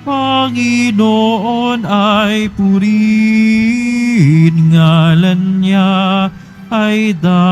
Panginoon ay purihin, ngalan niya ay dakilain.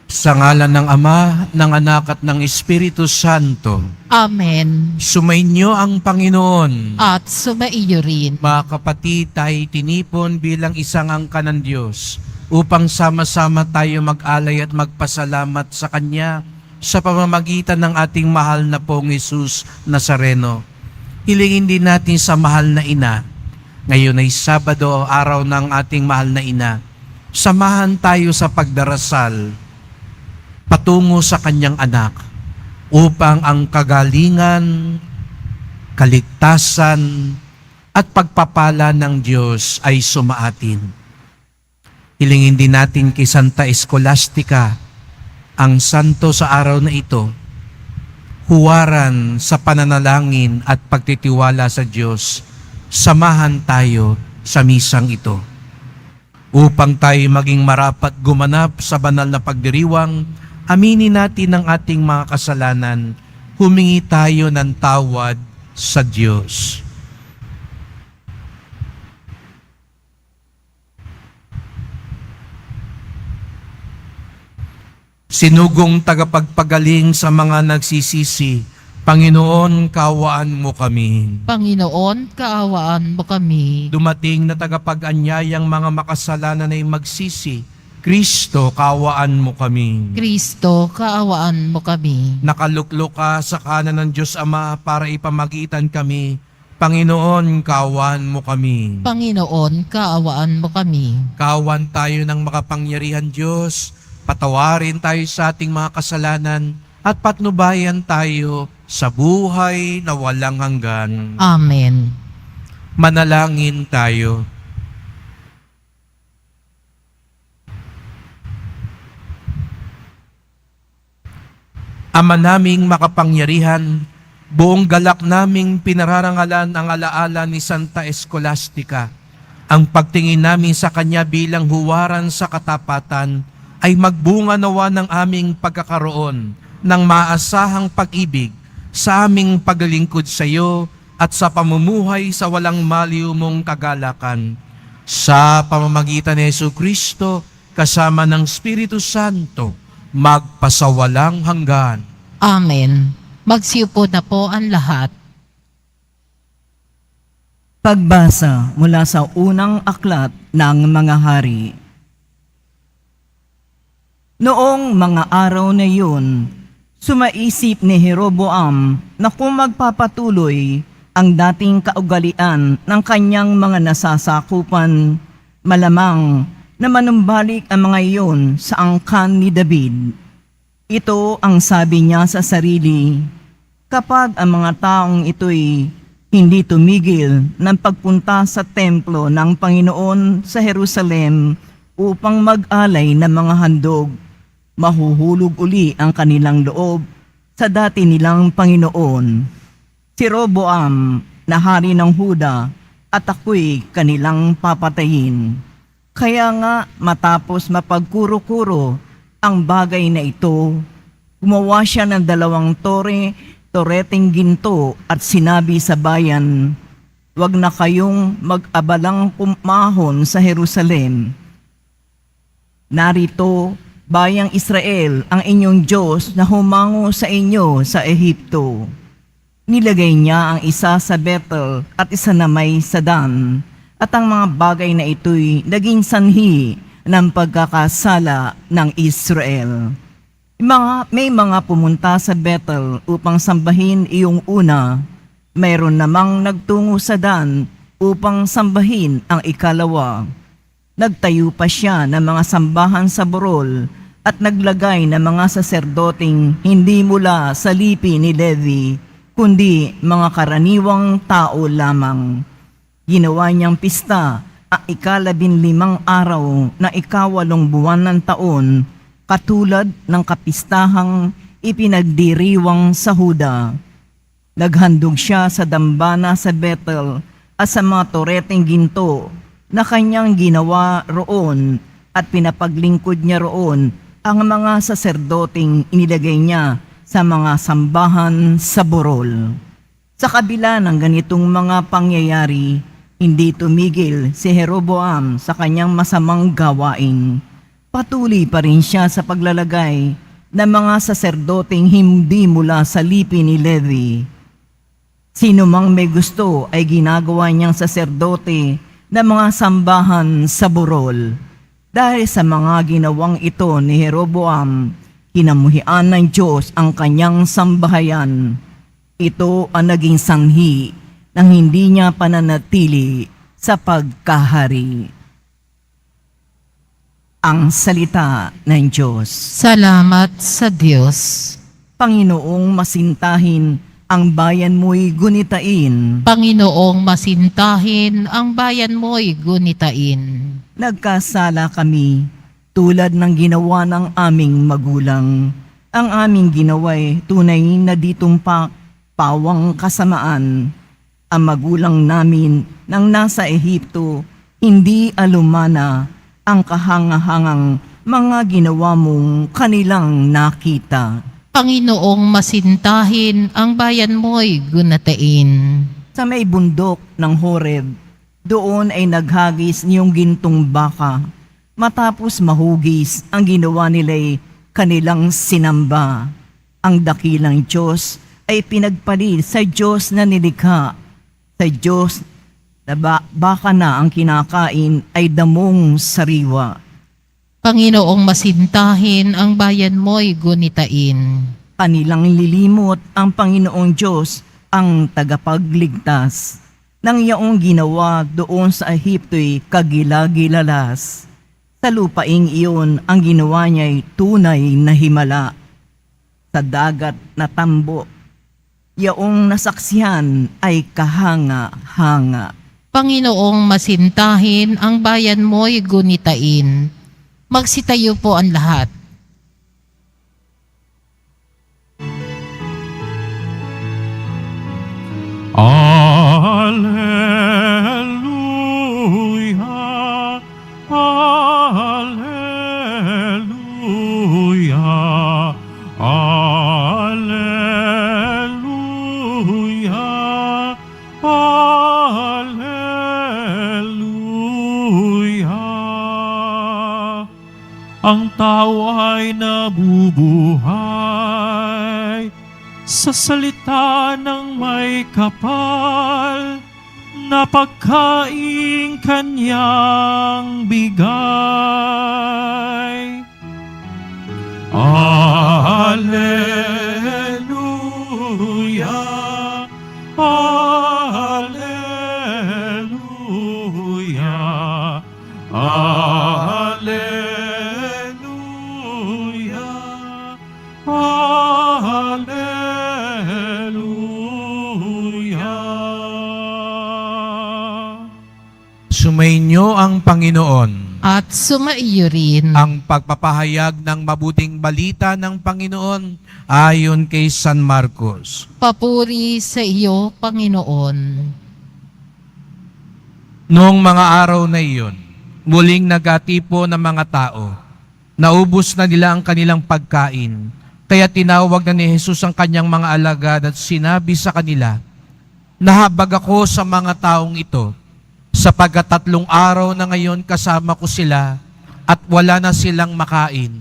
Sa ngalan ng Ama, ng Anak at ng Espiritu Santo. Amen. Sumainyo ang Panginoon. At sumaiyo rin. Mga kapatid, tayo tinipon bilang isang angkan ng Diyos upang sama-sama tayo mag-alay at magpasalamat sa Kanya sa pamamagitan ng ating mahal na pong Jesus Nazareno. Hilingin din natin sa mahal na Ina. Ngayon ay Sabado, araw ng ating mahal na Ina. Samahan tayo sa pagdarasal patungo sa Kanyang anak upang ang kagalingan, kaligtasan at pagpapala ng Diyos ay sumaatin. Hilingin din natin kay Santa Escolastica, ang santo sa araw na ito, huwaran sa pananalangin at pagtitiwala sa Diyos. Samahan tayo sa misang ito. Upang tayo maging marapat gumanap sa banal na pagdiriwang, aminin natin ang ating mga kasalanan, humingi tayo ng tawad sa Diyos. Sinugong tagapagpagaling sa mga nagsisisi, Panginoon, kaawaan mo kami. Panginoon, kaawaan mo kami. Dumating na tagapag-anyayang mga makasalanan ay magsisi, Kristo, kaawaan mo kami. Kristo, kaawaan mo kami. Nakaluklok ka sa kanan ng Diyos Ama para ipamagitan kami. Panginoon, kaawaan mo kami. Panginoon, kaawaan mo kami. Kaawaan tayo ng makapangyarihan Diyos. Patawarin tayo sa ating mga kasalanan at patnubayan tayo sa buhay na walang hanggan. Amen. Manalangin tayo. Ama naming makapangyarihan, buong galak naming pinararangalan ang alaala ni Santa Escolastica. Ang pagtingin namin sa Kanya bilang huwaran sa katapatan ay magbunga nawa ng aming pagkakaroon ng maasahang pag-ibig sa aming paglilingkod sa iyo at sa pamumuhay sa walang maliw mong kagalakan. Sa pamamagitan ni Jesucristo, kasama ng Espiritu Santo, magpasawalang hanggan. Amen. Magsiupo na po ang lahat. Pagbasa mula sa unang aklat ng mga hari. Noong mga araw na yun, sumaisip ni Jeroboam na kung magpapatuloy ang dating kaugalian ng kanyang mga nasasakupan, malamang na manumbalik ang mga iyon sa angkan ni David. Ito ang sabi niya sa sarili, kapag ang mga taong ito'y hindi tumigil ng pagpunta sa templo ng Panginoon sa Jerusalem upang mag-alay ng mga handog, mahuhulog uli ang kanilang loob sa dati nilang Panginoon. Si Roboam na hari ng Huda at ako'y kanilang papatayin. Kaya nga matapos mapagkuro-kuro ang bagay na ito, gumawa siya ng 2 toreteng ginto at sinabi sa bayan, "Huwag na kayong mag-abalang pumahon sa Jerusalem. Narito, bayang Israel, ang inyong Diyos na humango sa inyo sa Ehipto." Nilagay niya ang isa sa Bethel at isa na may sa Dan, at ang mga bagay na ito'y naging sanhi ng pagkakasala ng Israel. May mga pumunta sa Bethel upang sambahin iyong una, mayroon namang nagtungo sa Dan upang sambahin ang ikalawa. Nagtayo pa siya ng mga sambahan sa burol at naglagay ng mga saserdoting hindi mula sa lipi ni Levi, kundi mga karaniwang tao lamang. Ginawa niyang pista ang 15 araw na 8 buwan ng taon, katulad ng kapistahang ipinagdiriwang sa Huda. Naghandog siya sa dambana sa Bethel at sa mga toreteng ginto na kanyang ginawa roon at pinapaglingkod niya roon ang mga saserdoteng inilagay niya sa mga sambahan sa burol. Sa kabila ng ganitong mga pangyayari, hindi tumigil si Jeroboam sa kanyang masamang gawain. Patuloy pa rin siya sa paglalagay ng mga saserdoteng hindi mula sa lipi ni Levi. Sino mang may gusto ay ginagawa niyang saserdote ng mga sambahan sa burol. Dahil sa mga ginawang ito ni Jeroboam, kinamuhian ng Diyos ang kanyang sambahayan. Ito ang naging sanhi ng hindi niya pananatili sa pagkahari. Ang salita ng Diyos. Salamat sa Diyos. Panginoong masintahin, ang bayan mo'y gunitain. Panginoong masintahin, ang bayan mo'y gunitain. Nagkasala kami tulad ng ginawa ng aming magulang. Ang aming ginawa'y tunay na ditumpak, pawang kasamaan. Ang magulang namin nang nasa Ehipto, hindi alumana ang kahangahangang mga ginawa mong kanilang nakita. Panginoong masintahin, ang bayan mo'y gunatain. Sa may bundok ng Horeb, doon ay naghagis niyong gintong baka. Matapos mahugis, ang ginawa nila'y kanilang sinamba. Ang dakilang Diyos ay pinagpalit sa Diyos na nilikha. Sa Diyos na baka na ang kinakain ay damong sariwa. Panginoong masintahin, ang bayan mo'y gunitain. Kanilang lilimot ang Panginoong Diyos, ang tagapagligtas. Nang yaong ginawa doon sa Ehipto'y kagilagilalas. Sa lupaing iyon, ang ginawa niya'y tunay na himala. Sa dagat na tambo, yaong nasaksihan ay kahanga-hanga. Panginoong masintahin, ang bayan mo'y gunitain. Magsitayo po ang lahat. Alleluia, alleluia, alleluia, alleluia. Ang tao ay nabubuhay sa salita ng may kapal na pagkaing kanyang bigay. Alleluia, alleluia, alleluia, Sumainyo ang Panginoon. At sumaiyo rin. Ang pagpapahayag ng mabuting balita ng Panginoon ayon kay San Marcos. Papuri sa iyo, Panginoon. Noong mga araw na iyon, muling nagatipo ng mga tao. Naubos na nila ang kanilang pagkain. Kaya tinawag na ni Jesus ang kanyang mga alagad at sinabi sa kanila, "Nahabag ako sa mga taong ito, sapagkat 3 araw na ngayon kasama ko sila at wala na silang makain.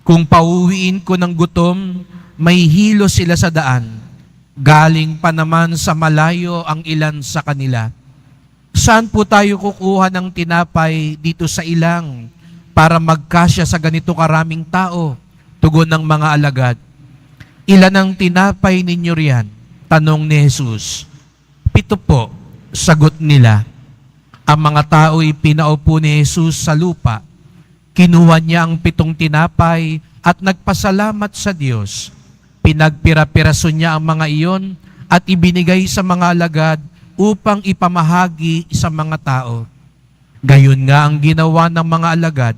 Kung pauwiin ko ng gutom, may hilo sila sa daan. Galing pa naman sa malayo ang ilan sa kanila. Saan po tayo kukuha ng tinapay dito sa ilang para magkasya sa ganito karaming tao?" Tugon ng mga alagad. "Ilan ang tinapay ninyo riyan?" Tanong ni Jesus. "7 po," sagot nila. Ang mga tao'y pinaupo ni Jesus sa lupa. Kinuha niya ang 7 tinapay at nagpasalamat sa Diyos. Pinagpira-piraso niya ang mga iyon at ibinigay sa mga alagad upang ipamahagi sa mga tao. Gayon nga ang ginawa ng mga alagad.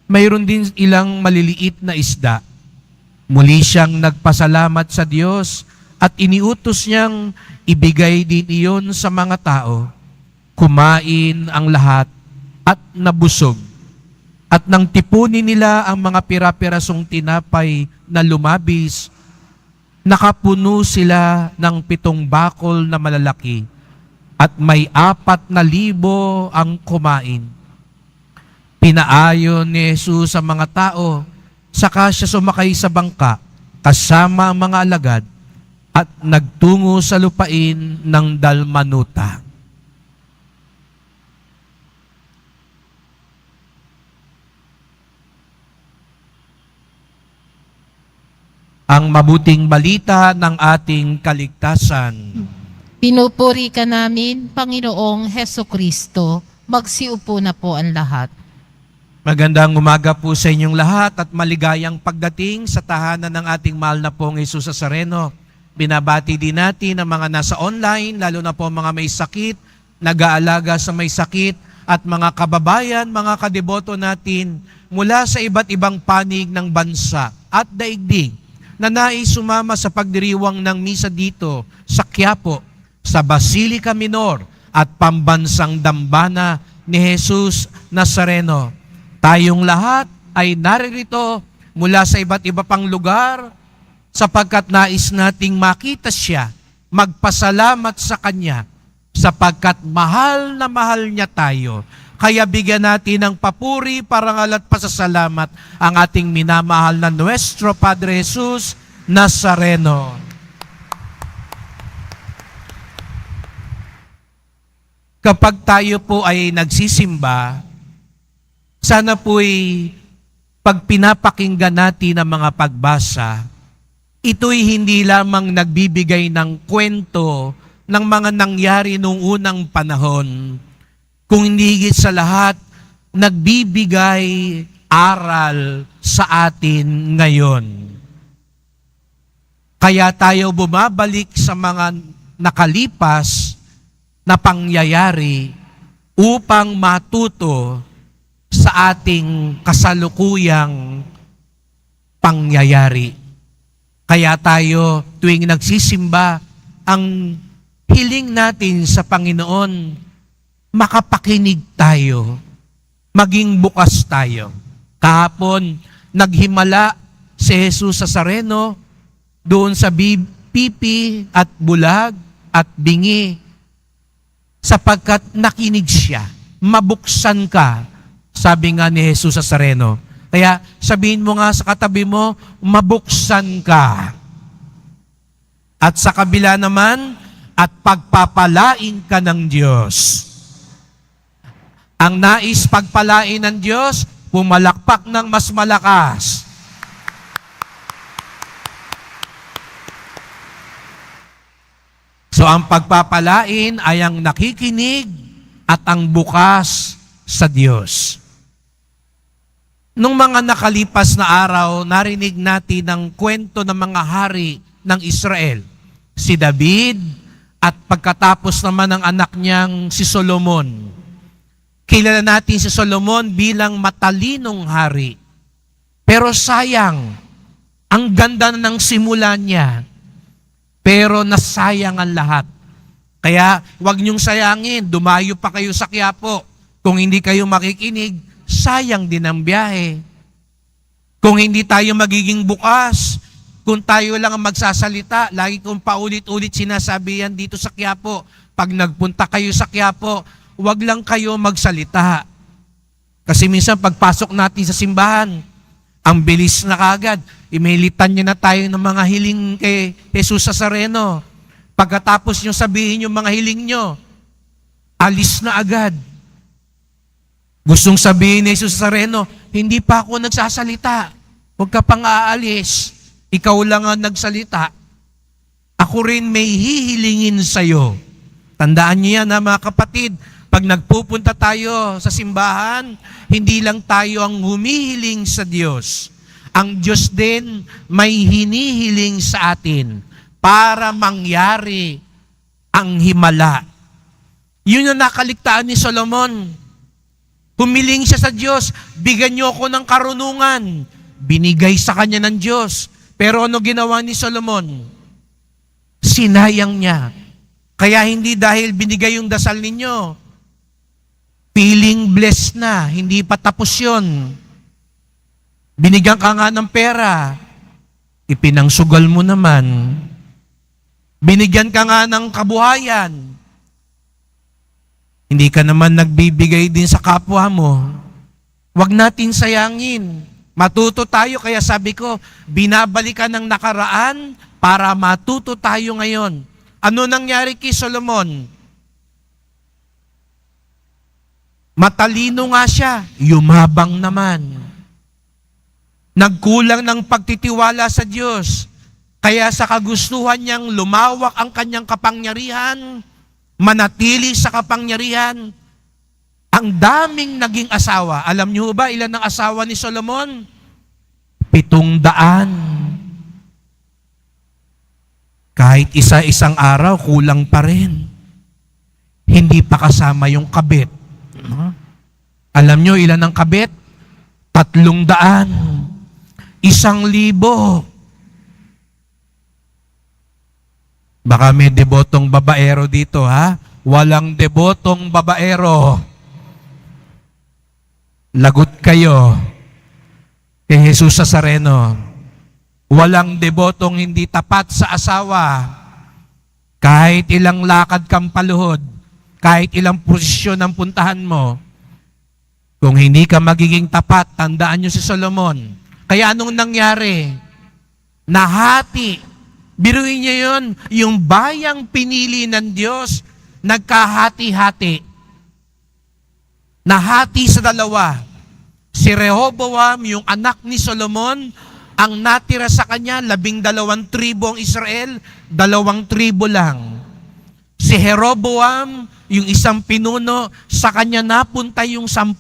Mayroon din ilang maliliit na isda. Muli siyang nagpasalamat sa Diyos at iniutos niyang ibigay din iyon sa mga tao. Kumain ang lahat at nabusog. At nang tipunin nila ang mga pira-pirasong tinapay na lumabis, nakapuno sila ng 7 bakol na malalaki at may 4,000 ang kumain. Pinaayon ni Jesus sa mga tao, saka siya sumakay sa bangka kasama ang mga alagad at nagtungo sa lupain ng Dalmanuta. Ang mabuting balita ng ating kaligtasan. Pinupuri ka namin, Panginoong Heso Kristo. Magsiupo na po ang lahat. Magandang umaga po sa inyong lahat at maligayang pagdating sa tahanan ng ating mahal na pong Jesus Nazareno. Binabati din natin ang mga nasa online, lalo na po mga may sakit, nag-aalaga sa may sakit, at mga kababayan, mga kadeboto natin mula sa iba't ibang panig ng bansa at daigdig na nais sumama sa pagdiriwang ng misa dito sa Quiapo, sa Basilica Minor at Pambansang Dambana ni Jesus Nazareno. Tayong lahat ay naririto mula sa iba't iba pang lugar sapagkat nais nating makita siya, magpasalamat sa Kanya sapagkat mahal na mahal niya tayo. Kaya bigyan natin ng papuri, parangal at pasasalamat ang ating minamahal na Nuestro Padre Jesus Nazareno. Kapag tayo po ay nagsisimba, sana po'y pag pinapakinggan natin ang mga pagbasa, ito'y hindi lamang nagbibigay ng kwento ng mga nangyari noong unang panahon, kung hindi higit sa lahat, nagbibigay aral sa atin ngayon. Kaya tayo bumabalik sa mga nakalipas na pangyayari upang matuto sa ating kasalukuyang pangyayari. Kaya tayo tuwing nagsisimba, ang hiling natin sa Panginoon, makapakinig tayo, maging bukas tayo. Kahapon, naghimala si Jesus Nazareno doon sa pipi at bulag at bingi sapagkat nakinig siya. Mabuksan ka, sabi nga ni Jesus Nazareno. Kaya sabihin mo nga sa katabi mo, mabuksan ka. At sa kabila naman, at pagpapalain ka ng Diyos. Ang nais pagpalain ng Diyos, pumalakpak ng mas malakas. So ang pagpapalain ay ang nakikinig at ang bukas sa Diyos. Nung mga nakalipas na araw, narinig natin ang kwento ng mga hari ng Israel. Si David at pagkatapos naman ng anak niyang si Solomon. Kilala natin si Solomon bilang matalinong hari. Pero sayang, ang ganda na ng simula niya. Pero nasayang ang lahat. Kaya huwag niyong sayangin, dumayo pa kayo sa Quiapo. Kung hindi kayo makikinig, sayang din ang biyahe. Kung hindi tayo magiging bukas, kung tayo lang ang magsasalita, lagi kong paulit-ulit sinasabi yan dito sa Quiapo. Pag nagpunta kayo sa Quiapo, huwag lang kayo magsalita. Kasi minsan pagpasok natin sa simbahan, ang bilis na kagad. Imilitan niyo na tayo ng mga hiling kay Jesus Nazareno. Pagkatapos niyo sabihin yung mga hiling niyo, alis na agad. Gustong sabihin ni Jesus Nazareno, hindi pa ako nagsasalita. Huwag ka pang aalis. Ikaw lang ang nagsalita. Ako rin may hihilingin sa'yo. Tandaan niyo yan, mga kapatid. Pag nagpupunta tayo sa simbahan, hindi lang tayo ang humihiling sa Diyos. Ang Diyos din may hinihiling sa atin para mangyari ang himala. Yun ang nakaligtaan ni Solomon. Humiling siya sa Diyos, bigyan niyo ako ng karunungan. Binigay sa kanya ng Diyos. Pero ano ginawa ni Solomon? Sinayang niya. Kaya hindi dahil binigay yung dasal ninyo, feeling blessed na, hindi pa tapos yun. Binigyan ka nga ng pera, ipinangsugal mo naman. Binigyan ka nga ng kabuhayan, hindi ka naman nagbibigay din sa kapwa mo. Huwag natin sayangin. Matuto tayo, kaya sabi ko, binabalikan ng nakaraan para matuto tayo ngayon. Ano nangyari kay Solomon? Matalino nga siya, yumabang naman. Nagkulang ng pagtitiwala sa Diyos. Kaya sa kagustuhan niyang lumawak ang kanyang kapangyarihan, manatili sa kapangyarihan, ang daming naging asawa. Alam niyo ba ilan ang asawa ni Solomon? 700. Kahit isa-isang araw, kulang pa rin. Hindi pa kasama yung kabit. Alam niyo ilan ang kabit? 300. 1,000. Baka may debotong babaero dito, ha? Walang debotong babaero. Lagot kayo kay Jesus Nazareno. Walang debotong hindi tapat sa asawa. Kahit ilang lakad kang paluhod, kahit ilang posisyon ang puntahan mo, kung hindi ka magiging tapat, tandaan nyo si Solomon. Kaya anong nangyari? Nahati. Biruin niyo yun, yung bayang pinili ng Diyos, nagkahati-hati. Nahati sa dalawa. Si Rehoboam, yung anak ni Solomon, ang natira sa kanya, 12 tribo ang Israel, 2 tribo lang. Si Jeroboam, yung isang pinuno, sa kanya napunta yung 10.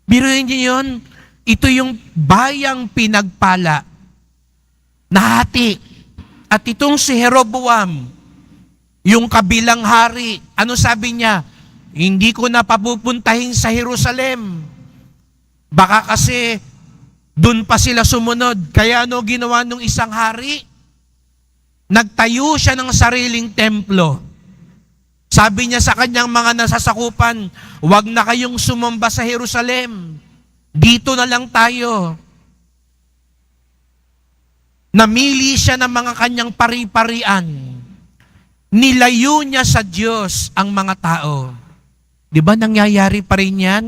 Biruin niyo yun, ito yung bayang pinagpala. Nahati. At itong si Jeroboam, yung kabilang hari, ano sabi niya? Hindi ko na papupuntahin sa Jerusalem. Baka kasi dun pa sila sumunod. Kaya ano ginawa nung isang hari? Nagtayo siya ng sariling templo. Sabi niya sa kanyang mga nasasakupan, huwag na kayong sumamba sa Jerusalem. Dito na lang tayo. Namili siya ng mga kanyang pari-parian. Nilayo niya sa Diyos ang mga tao. Di ba nangyayari pa rin yan?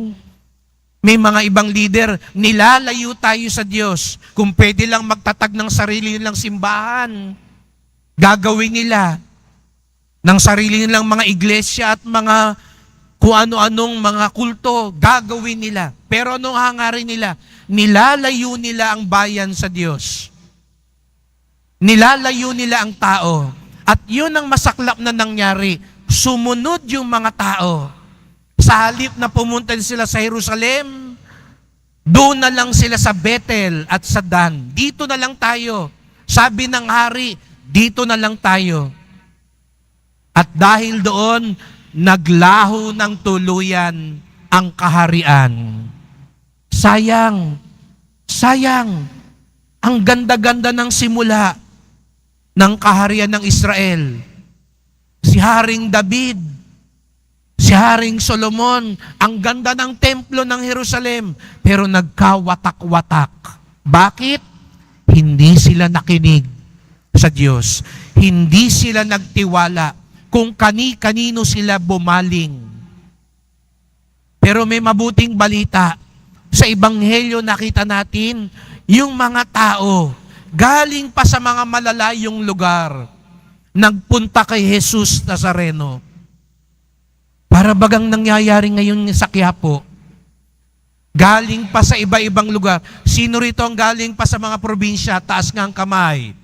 May mga ibang leader, nilalayo tayo sa Diyos. Kung pwede lang magtatag ng sarili nilang simbahan, gagawin nila ng sarili nilang mga iglesia at mga kung ano-anong mga kulto, gagawin nila. Pero anong hangarin nila? Nilalayo nila ang bayan sa Diyos. Nilalayo nila ang tao. At yun ang masaklap na nangyari. Sumunod yung mga tao. Sa halip na pumunta sila sa Jerusalem, doon na lang sila sa Bethel at sa Dan. Dito na lang tayo. Sabi ng hari, dito na lang tayo. At dahil doon, naglaho ng tuluyan ang kaharian. Sayang, sayang, ang ganda-ganda ng simula ng kaharian ng Israel. Si Haring David, si Haring Solomon, ang ganda ng templo ng Jerusalem, pero nagkawatak-watak. Bakit? Hindi sila nakinig sa Diyos. Hindi sila nagtiwala kung kani-kanino sila bumaling. Pero may mabuting balita. Sa Ebanghelyo nakita natin, yung mga tao, galing pa sa mga malalayong lugar, nagpunta kay Jesus Nazareno. Para bagang nangyayari ngayon sa Quiapo. Galing pa sa iba-ibang lugar. Sino rito ang galing pa sa mga probinsya? Taas nga ang kamay.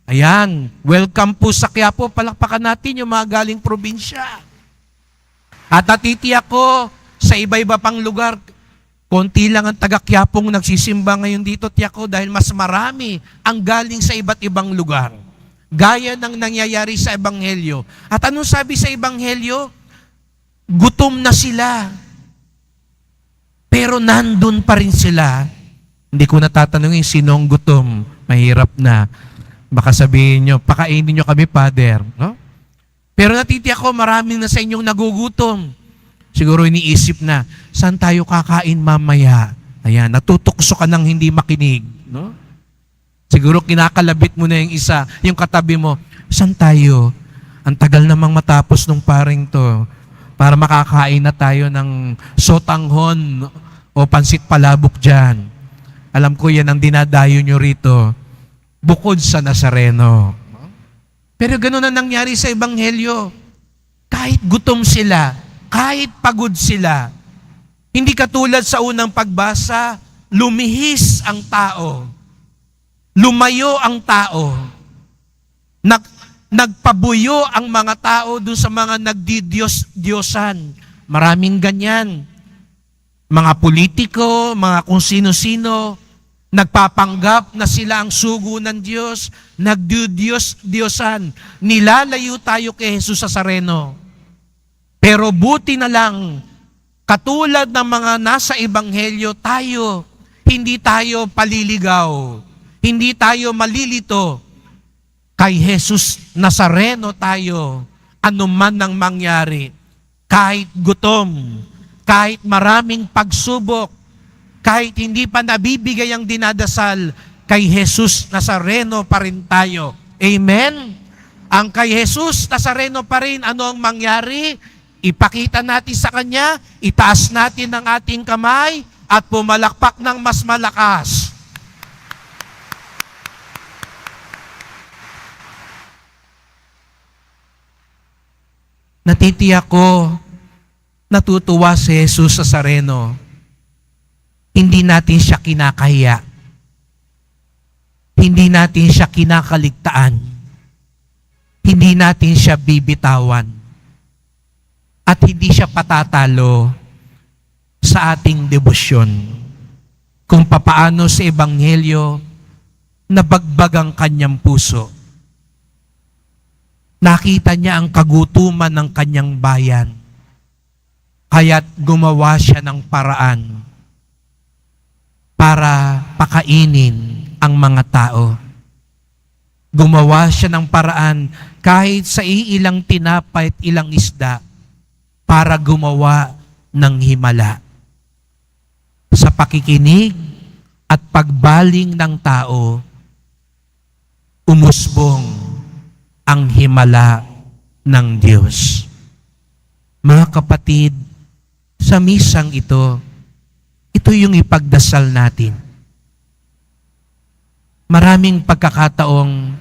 Ayan, welcome po sa Quiapo. Palakpakan natin yung mga galing probinsya. At natitiyak ko, sa iba-iba pang lugar, konti lang ang taga-Quiapong nagsisimba ngayon dito, tiyak ko, dahil mas marami ang galing sa iba't ibang lugar. Gaya ng nangyayari sa Ebanghelyo. At anong sabi sa Ebanghelyo? Gutom na sila. Pero nandun pa rin sila. Hindi ko natatanungin sinong gutom. Mahirap na. Baka sabihin nyo, pakainin nyo kami, Father. No? Pero natitiyak ko, marami na sa inyong nagugutom. Siguro iniisip na, saan tayo kakain mamaya? Ayan, natutukso ka ng hindi makinig. No? Siguro kinakalabit mo na yung isa, yung katabi mo, saan tayo? Ang tagal namang matapos nung paring to para makakain na tayo ng sotanghon o pansit palabok dyan. Alam ko yan ang dinadayo nyo rito. Bukod sa Nazareno. Pero gano'n na nangyari sa Ebanghelyo. Kahit gutom sila, kahit pagod sila, hindi katulad sa unang pagbasa, lumihis ang tao. Lumayo ang tao. Nagpabuyo ang mga tao doon sa mga nagdidiyos-diyosan. Maraming ganyan. Mga politiko, mga kung sino-sino, nagpapanggap na sila ang sugo ng Diyos, nagdidiyos-diyosan. Nilalayo tayo kay Jesus Nazareno. Pero buti na lang, katulad ng mga nasa Ebanghelyo, tayo, hindi tayo paliligaw. Hindi tayo malilito. Kay Jesus Nazareno tayo, anuman ang mangyari, kahit gutom, kahit maraming pagsubok, kahit hindi pa nabibigay ang dinadasal, kay Jesus Nazareno pa rin tayo. Amen? Ang kay Jesus Nazareno pa rin, ano ang mangyari? Ipakita natin sa Kanya, itaas natin ang ating kamay, at pumalakpak ng mas malakas. Natitiyak ko, natutuwa si Jesus Nazareno. Hindi natin siya kinakahiya. Hindi natin siya kinakaligtaan. Hindi natin siya bibitawan. At hindi siya patatalo sa ating debosyon. Kung papaano sa Ebanghelyo, nabagbag ang kanyang puso. Nakita niya ang kagutuman ng kanyang bayan. Kaya't gumawa siya ng paraan para pakainin ang mga tao. Gumawa siya ng paraan kahit sa iilang tinapay at ilang isda para gumawa ng himala. Sa pakikinig at pagbaling ng tao, umusbong ang himala ng Diyos. Mga kapatid, sa misang ito yung ipagdasal natin. Maraming pagkakataong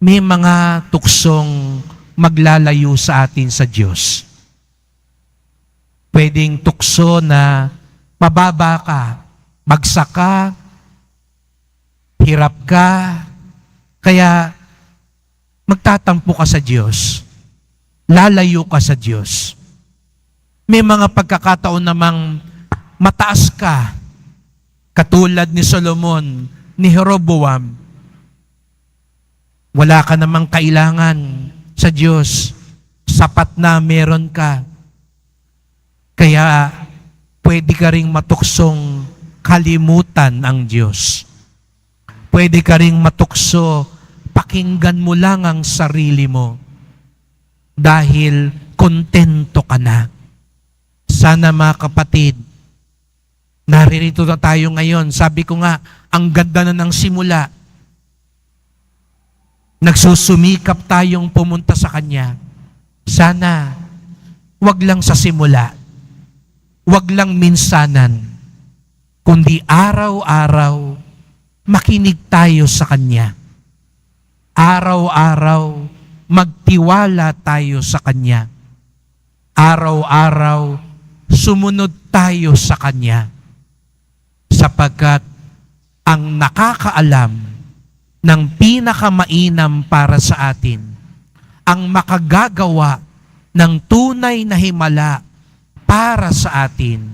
may mga tuksong maglalayo sa atin sa Diyos. Pwedeng tukso na mababa ka, bagsak ka, hirap ka, kaya magtatampo ka sa Diyos. Lalayo ka sa Diyos. May mga pagkakataon namang mataas ka, katulad ni Solomon, ni Jeroboam. Wala ka namang kailangan sa Diyos. Sapat na meron ka. Kaya pwede ka ring matuksong kalimutan ang Diyos. Pwede ka ring matukso, pakinggan mo lang ang sarili mo dahil kontento ka na. Sana mga kapatid, naririto na tayo ngayon. Sabi ko nga, ang ganda na ng simula. Nagsusumikap tayong pumunta sa Kanya. Sana, wag lang sa simula, wag lang minsanan, kundi araw-araw, makinig tayo sa Kanya. Araw-araw, magtiwala tayo sa Kanya. Araw-araw, sumunod tayo sa Kanya. Sapagkat ang nakakaalam ng pinakamainam para sa atin, ang makagagawa ng tunay na himala para sa atin,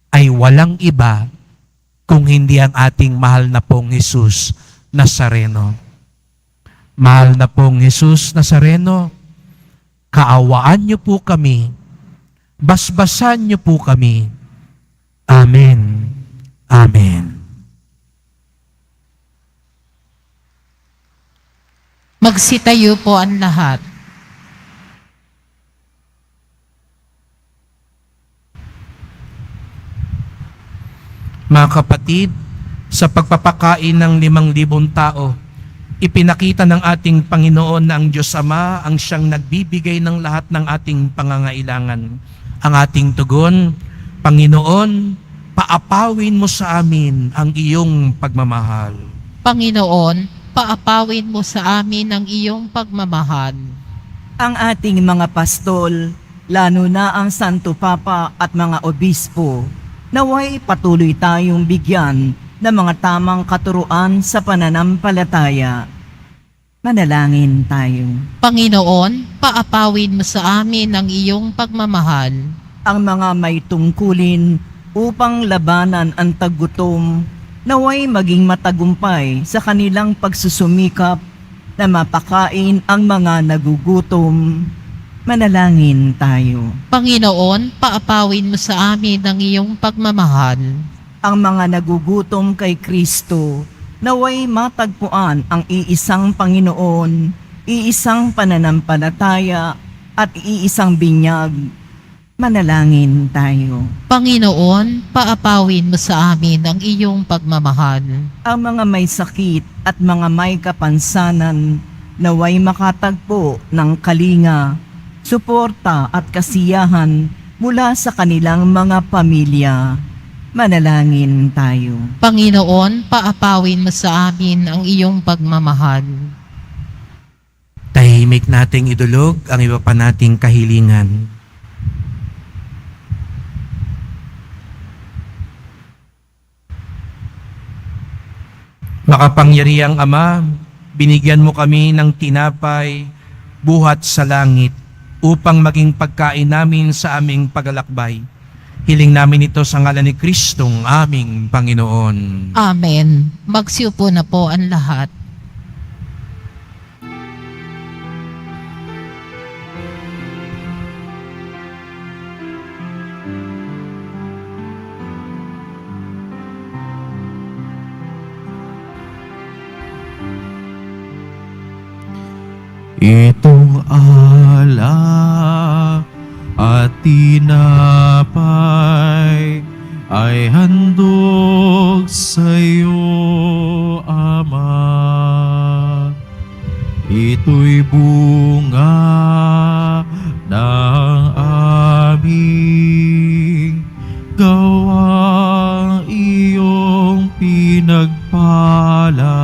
ay walang iba kung hindi ang ating mahal na pong Jesus Nazareno. Mahal na pong Jesus Nazareno, kaawaan niyo po kami, basbasan niyo po kami. Amen. Amen. Magsitayo po ang lahat. Mga kapatid, sa pagpapakain ng 5,000 tao, ipinakita ng ating Panginoon na ang Diyos Ama ang siyang nagbibigay ng lahat ng ating pangangailangan. Ang ating tugon, Panginoon, paapawin mo sa amin ang iyong pagmamahal. Panginoon, paapawin mo sa amin ang iyong pagmamahal. Ang ating mga pastol, lalo na ang Santo Papa at mga obispo, naway patuloy tayong bigyan ng mga tamang katuruan sa pananampalataya. Manalangin tayo. Panginoon, paapawin mo sa amin ang iyong pagmamahal. Ang mga may tungkulin upang labanan ang taggutom, naway maging matagumpay sa kanilang pagsusumikap na mapakain ang mga nagugutom. Manalangin tayo. Panginoon, paapawin mo sa amin ang iyong pagmamahal. Ang mga nagugutom kay Kristo, naway matagpuan ang iisang Panginoon, iisang pananampalataya at iisang binyag. Manalangin tayo. Panginoon, paapawin mo sa amin ang iyong pagmamahal. Ang mga may sakit at mga may kapansanan, naway makatagpo ng kalinga, suporta at kasiyahan mula sa kanilang mga pamilya. Manalangin tayo. Panginoon, paapawin mo sa amin ang iyong pagmamahal. Tahimik nating idulog ang iba pa nating kahilingan. Makapangyarihang Ama, binigyan mo kami ng tinapay, buhat sa langit, upang maging pagkain namin sa aming paglalakbay. Hiling namin ito sa ngalan ni Kristong aming Panginoon. Amen. Magsiupo na po ang lahat. Itong alak at tinapay ay handog sa iyo, Ama. Ito'y bunga ng aming gawang iyong pinagpala.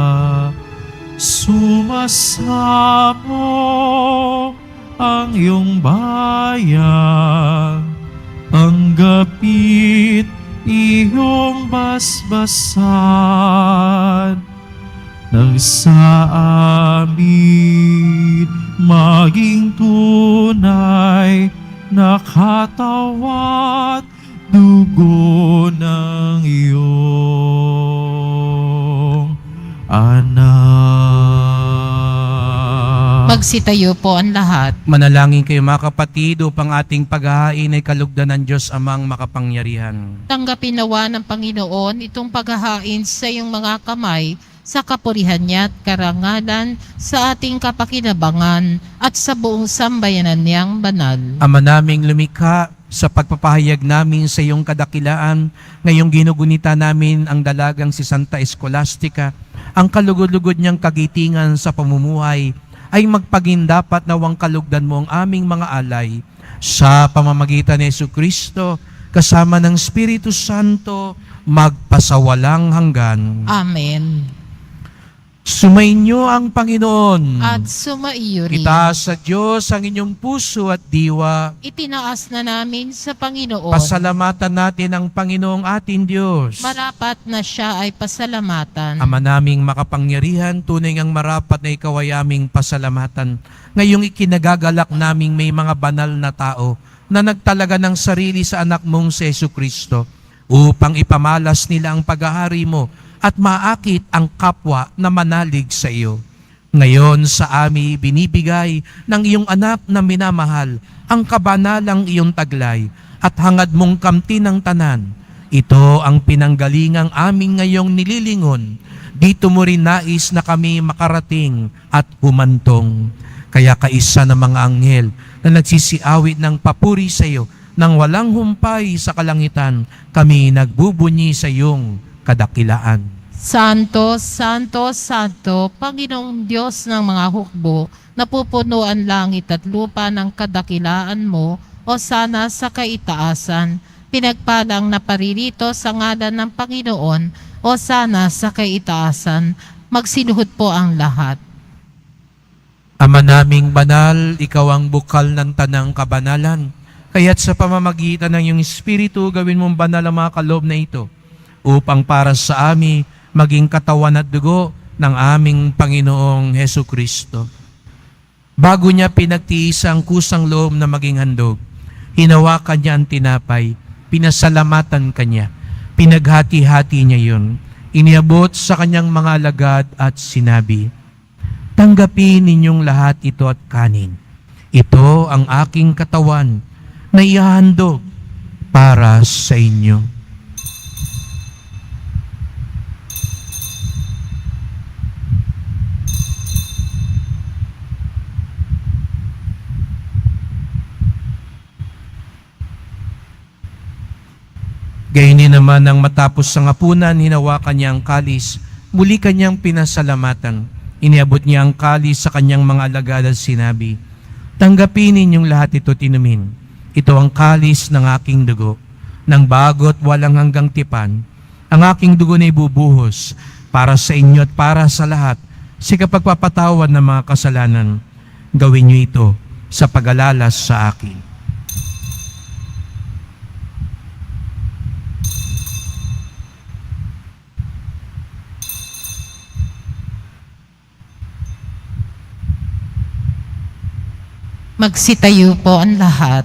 Sumasamo ang iyong bayan, tanggapit iyong basbasan, nang sa amin maging tunay na katawat dugo ng iyong anak. Magsitayo po ang lahat. Manalangin kayo mga kapatid upang ating paghahain ay kalugdan ng Diyos Amang makapangyarihan. Tanggapin nawa ng Panginoon itong paghahain sa iyong mga kamay sa kapurihan niya at karangalan sa ating kapakinabangan at sa buong sambayanan niyang banal. Ama naming lumikha, sa pagpapahayag namin sa iyong kadakilaan, ngayong ginugunita namin ang dalagang si Santa Escolastica, ang kalugod-lugod niyang kagitingan sa pamumuhay, ay magpagindapat nawang kalugdan mo ang aming mga alay sa pamamagitan ni Jesucristo kasama ng Espiritu Santo magpasawalang hanggan. Amen. Sumainyo ang Panginoon. At sumaiyo rin. Itaas sa Diyos ang inyong puso at diwa. Itinaas na namin sa Panginoon. Pasalamatan natin ang Panginoong ating Diyos. Marapat na siya ay pasalamatan. Ama naming makapangyarihan, tunay ngang marapat na ikaw ay aming pasalamatan. Ngayong ikinagagalak naming may mga banal na tao na nagtalaga ng sarili sa anak mong si Jesucristo upang ipamalas nila ang pag-aari mo at maakit ang kapwa na manalig sa iyo. Ngayon sa amin binibigay ng iyong anak na minamahal ang kabanalang iyong taglay at hangad mong kamtin ng tanan. Ito ang pinanggalingang aming ngayong nililingon. Dito mo rin nais na kami makarating at humantong. Kaya kaisa ng mga anghel na nagsisiawit ng papuri sa iyo nang walang humpay sa kalangitan, kami nagbubunyi sa iyong kadakilaan. Santo, Santo, Santo, Panginoong Diyos ng mga hukbo, napupunuan langit at lupa ng kadakilaan mo, o sana sa kaitaasan. Pinagpalang na paririto sa ngalan ng Panginoon, o sana sa kaitaasan. Magsinuhod po ang lahat. Ama naming banal, ikaw ang bukal ng tanang kabanalan. Kaya't sa pamamagitan ng iyong Espiritu, gawin mong banal ang mga kaloob na ito, upang para sa amin maging katawan at dugo ng aming Panginoong Hesu Kristo. Bago niya pinagtiis ang kusang loob na maging handog, hinawakan niya ang tinapay, pinasalamatan kanya, pinaghati-hati niya yun, iniabot sa kanyang mga alagad at sinabi, "Tanggapin ninyong lahat ito at kanin. Ito ang aking katawan na ihahandog para sa inyo." Gayon din naman nang matapos sa hapunan, hinawakan niya ang kalis, muli kanyang pinasalamatan. Iniabot niya ang kalis sa kanyang mga alagad at sinabi, "Tanggapin ninyong lahat ito tinumin. Ito ang kalis ng aking dugo, ng bago at walang hanggang tipan. Ang aking dugo na ibubuhos para sa inyo at para sa lahat sa kapagpapatawad ng mga kasalanan. Gawin niyo ito sa pag-alala sa akin." Magsitayo po ang lahat.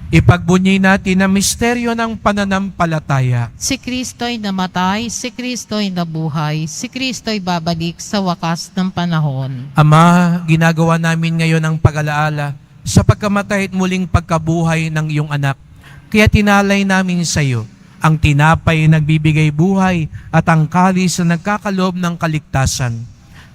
Ipagbunyi natin ang misteryo ng pananampalataya. Si Kristo'y namatay, si Kristo'y nabuhay, si Kristo'y babalik sa wakas ng panahon. Ama, ginagawa namin ngayon ang pag-alaala sa pagkamatay at muling pagkabuhay ng iyong anak. Kaya tinalay namin sa iyo ang tinapay na nagbibigay buhay at ang kalis na nagkakaloob ng kaligtasan.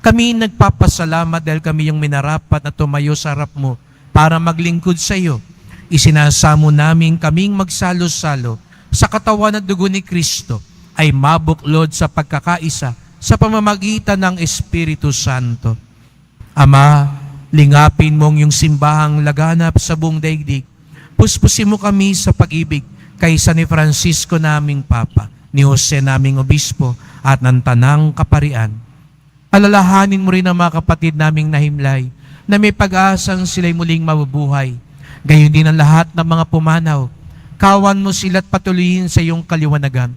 Kami nagpapasalamat dahil kami yung minarapat na tumayo sa harap mo para maglingkod sa iyo. Isinasamo namin kaming magsalo-salo sa katawan at dugo ni Kristo ay mabuklod sa pagkakaisa sa pamamagitan ng Espiritu Santo. Ama, lingapin mong yung simbahang laganap sa buong daigdig. Puspusin mo kami sa pag-ibig kaysa ni Francisco naming Papa, ni Jose naming Obispo at ng Tanang Kaparian. Alalahanin mo rin ang mga kapatid naming nahimlay na may pag-asang sila'y muling mabubuhay. Gayon din ang lahat ng mga pumanaw. Kawan mo sila't patuloyin sa iyong kaliwanagan.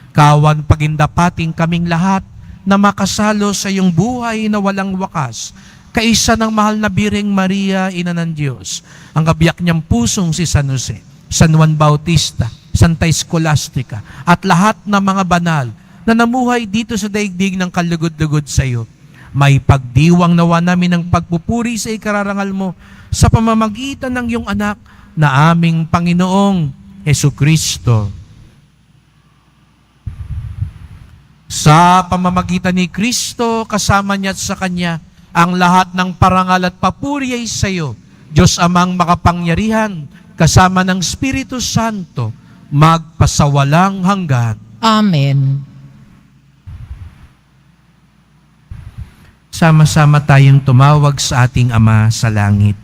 Kawan pagindapating kaming lahat na makasalo sa iyong buhay na walang wakas. Kaisa ng mahal na Birheng Maria, Ina ng Diyos, ang kabiyak niyang pusong si San Jose, San Juan Bautista, Santa Escolastica, at lahat ng mga banal na namuhay dito sa daigdig ng kalugod-lugod sa iyo. May pagdiwang nawa namin ng pagpupuri sa ikararangal mo sa pamamagitan ng iyong anak na aming Panginoong Hesu Kristo. Sa pamamagitan ni Kristo, kasama niya at sa Kanya, ang lahat ng parangal at papuri ay sa iyo, Diyos Amang makapangyarihan, kasama ng Espiritu Santo, magpasawalang hanggan. Amen. Sama-sama tayong tumawag sa ating Ama sa langit.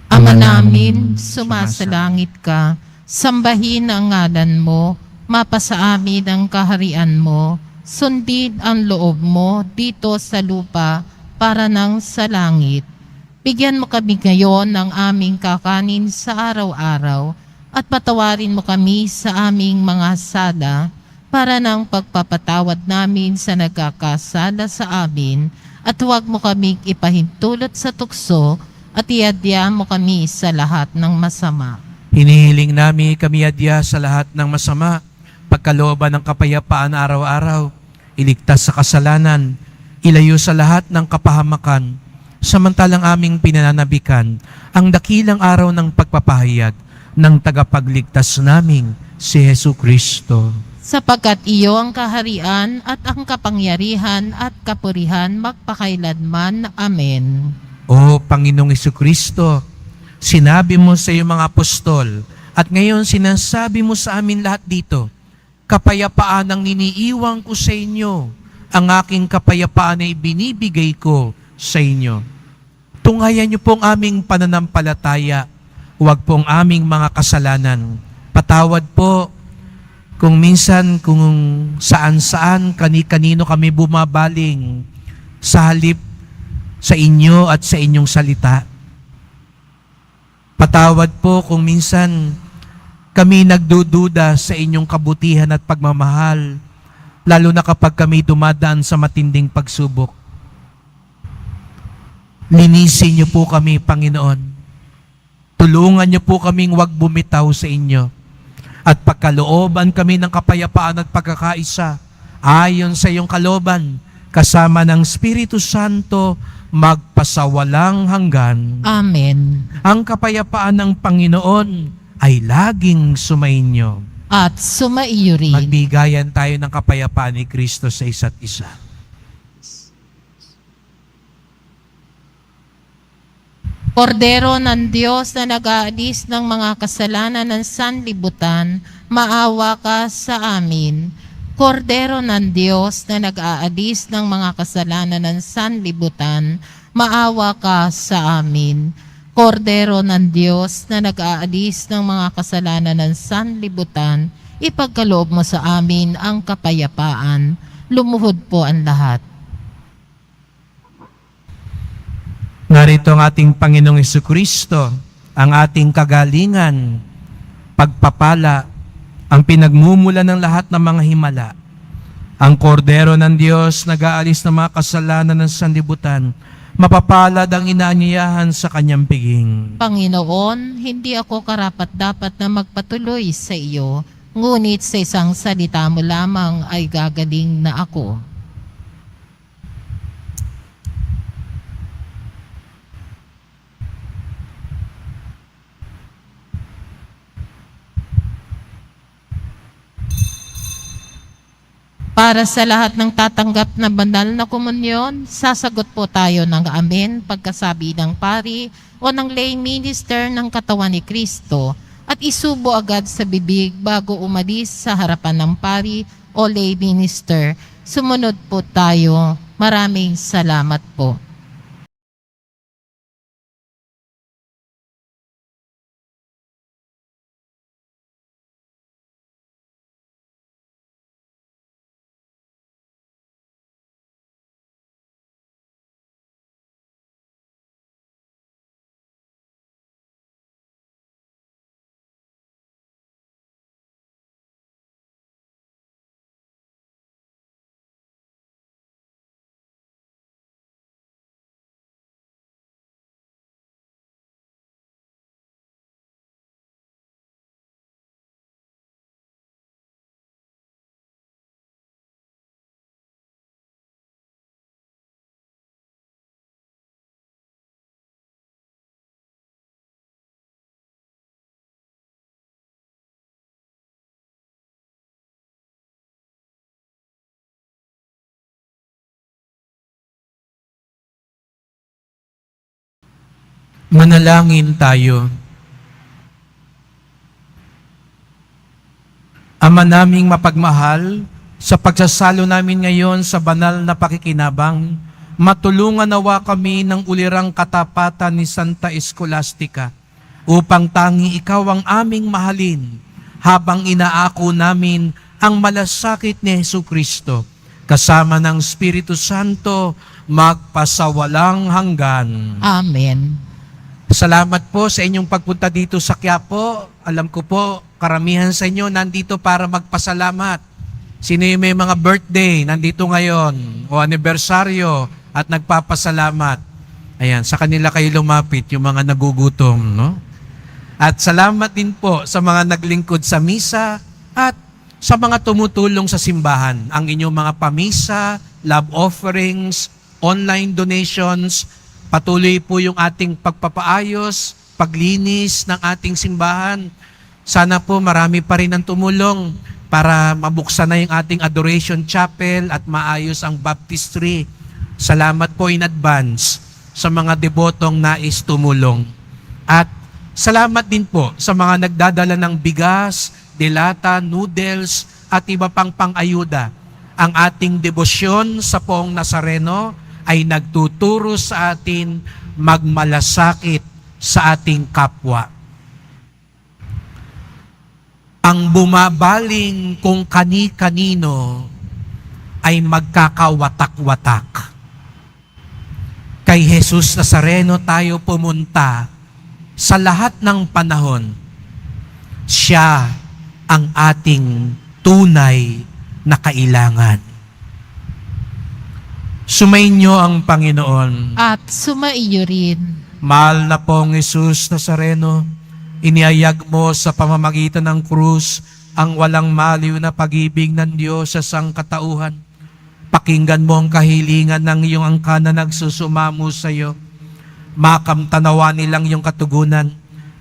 Ama namin, sumasalangit ka, sambahin ang ngalan mo, mapasa amin ang kaharian mo, sundin ang loob mo dito sa lupa para nang sa langit. Bigyan mo kami ngayon ng aming kakanin sa araw-araw at patawarin mo kami sa aming mga sala para nang pagpapatawad namin sa nagkakasala sa amin at huwag mo kaming ipahintulot sa tukso at iadya mo kami sa lahat ng masama. Hinihiling namin kami adya sa lahat ng masama, pagkalooban ng kapayapaan araw-araw, iligtas sa kasalanan, ilayo sa lahat ng kapahamakan, samantalang aming pinananabikan ang dakilang araw ng pagpapahayag ng tagapagligtas naming si Hesu Kristo. Sapagkat iyo ang kaharian at ang kapangyarihan at kapurihan magpakailanman. Amen. O Panginoong Hesu Kristo, sinabi mo sa iyong mga apostol At ngayon sinasabi mo sa amin lahat dito, kapayapaan ang iniiwan ko sa inyo, ang aking kapayapaan ay binibigay ko sa inyo. Tunghayan niyo pong aming pananampalataya, huwag pong aming mga kasalanan. Patawad po kung minsan, kung saan-saan, kani-kanino kami bumabaling sa halip sa inyo at sa inyong salita. Patawad po kung minsan kami nagdududa sa inyong kabutihan at pagmamahal, lalo na kapag kami dumadaan sa matinding pagsubok. Linisin niyo po kami, Panginoon. Tulungan niyo po kaming huwag bumitaw sa inyo. At pagkalooban kami ng kapayapaan at pagkakaisa, ayon sa iyong kalooban, kasama ng Espiritu Santo, magpasawalang hanggan. Amen. Ang kapayapaan ng Panginoon ay laging sumainyo. At sumaiyo rin. Magbigayan tayo ng kapayapaan ni Kristo sa isa't isa. Kordero ng Diyos na nag-aalis ng mga kasalanan ng sanlibutan, maawa ka sa amin. Kordero ng Diyos na nag-aalis ng mga kasalanan ng sanlibutan, maawa ka sa amin. Kordero ng Diyos na nag-aalis ng mga kasalanan ng sanlibutan, ipagkaloob mo sa amin ang kapayapaan. Lumuhod po ang lahat. Narito ang ating Panginoong Jesucristo, ang ating kagalingan, pagpapala, ang pinagmumula ng lahat ng mga himala. Ang kordero ng Diyos nag-aalis ng mga kasalanan ng sanlibutan, mapapalad ang inaanyayahan sa kanyang piging. Panginoon, hindi ako karapat-dapat na magpatuloy sa iyo, ngunit sa isang salita mo lamang ay gagaling na ako. Para sa lahat ng tatanggap na banal na komunyon, sasagot po tayo ng amen pagkasabi ng pari o ng lay minister ng katawan ni Kristo at isubo agad sa bibig bago umalis sa harapan ng pari o lay minister. Sumunod po tayo. Maraming salamat po. Manalangin tayo. Ama naming mapagmahal, sa pagsasalo namin ngayon sa banal na pakikinabang, matulungan nawa kami ng ulirang katapatan ni Santa Escolastica upang tangi ikaw ang aming mahalin habang inaako namin ang malasakit ni Jesucristo kasama ng Espiritu Santo magpasawalang hanggan. Amen. Salamat po sa inyong pagpunta dito sa Quiapo. Alam ko po, karamihan sa inyo nandito para magpasalamat. Sino yung may mga birthday, nandito ngayon, o anibersaryo, at nagpapasalamat. Ayan, sa kanila kayo lumapit, yung mga nagugutom, no? At salamat din po sa mga naglingkod sa misa at sa mga tumutulong sa simbahan. Ang inyong mga pamisa, love offerings, online donations, patuloy po yung ating pagpapaayos, paglinis ng ating simbahan. Sana po marami pa rin ang tumulong para mabuksan na yung ating adoration chapel at maayos ang baptistry. Salamat po in advance sa mga debotong nais tumulong. At Salamat din po sa mga nagdadala ng bigas, delata, noodles, at iba pang pang-ayuda. Ang ating debosyon sa Poong Nazareno ay nagtuturo sa atin magmalasakit sa ating kapwa. Ang bumabaling kung kani-kanino ay magkakawatak-watak. Kay Jesus Nazareno tayo pumunta sa lahat ng panahon. Siya ang ating tunay na kailangan. Sumainyo ang Panginoon. At sumaiyo rin. Mahal na pong Jesus Nazareno, iniayag mo sa pamamagitan ng krus ang walang maliw na pag-ibig ng Diyos sa sangkatauhan. Pakinggan mo ang kahilingan ng iyong angkan na nagsusumamo sa iyo. Makamtanawa nilang iyong katugunan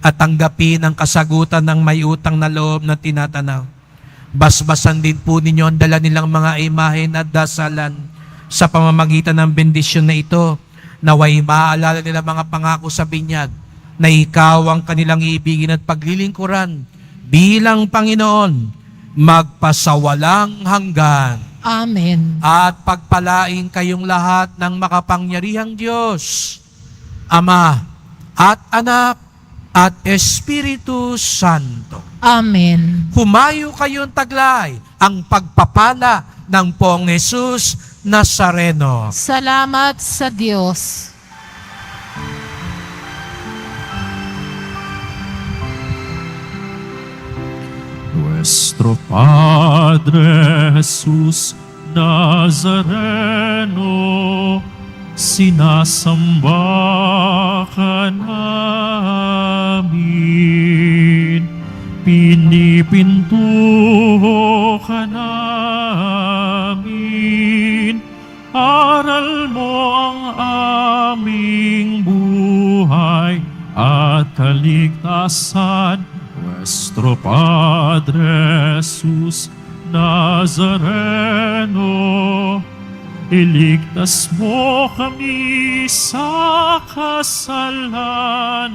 at tanggapin ang kasagutan ng may utang na loob na tinatanaw. Basbasan din po ninyo ang dala nilang mga imahen at dasalan sa pamamagitan ng bendisyon na ito. Naway maaalala nila mga pangako sa binyag na ikaw ang kanilang ibigin at paglilingkuran bilang Panginoon magpasawalang hanggan. Amen. At pagpalain kayong lahat ng makapangyarihang Diyos, Ama at Anak at Espiritu Santo. Amen. Humayo kayong taglay ang pagpapala ng Poong Jesus Nazareno. Salamat sa Diyos. Nuestro Padre Jesús Nazareno, sinasamba ka namin, pinipinto ka namin, aral mo ang aming buhay at kaligtasan. Nuestro Padre Jesús Nazareno, iligtas mo kami sa kasalanan.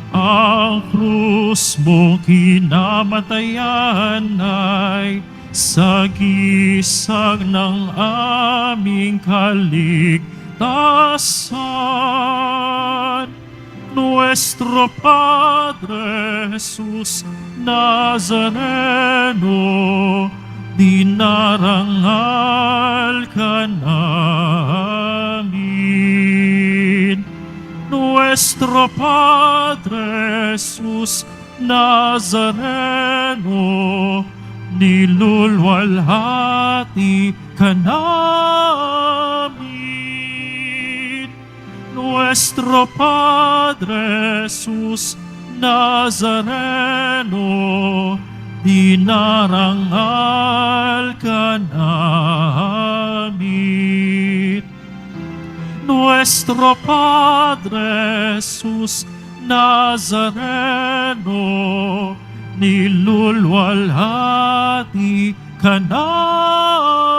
Ang krus mo kinamatayan ay sagisag ng aming kaligtasan. Nuestro Padre Jesús Nazareno, dinarangal ka namin. Nuestro Padre Jesús Nazareno, nilulwalhati ka namin. Nuestro Padre Jesús Nazareno, dinarangal ka namin. Nuestro Padre Jesús Nazareno, nilulwalhati ka namin.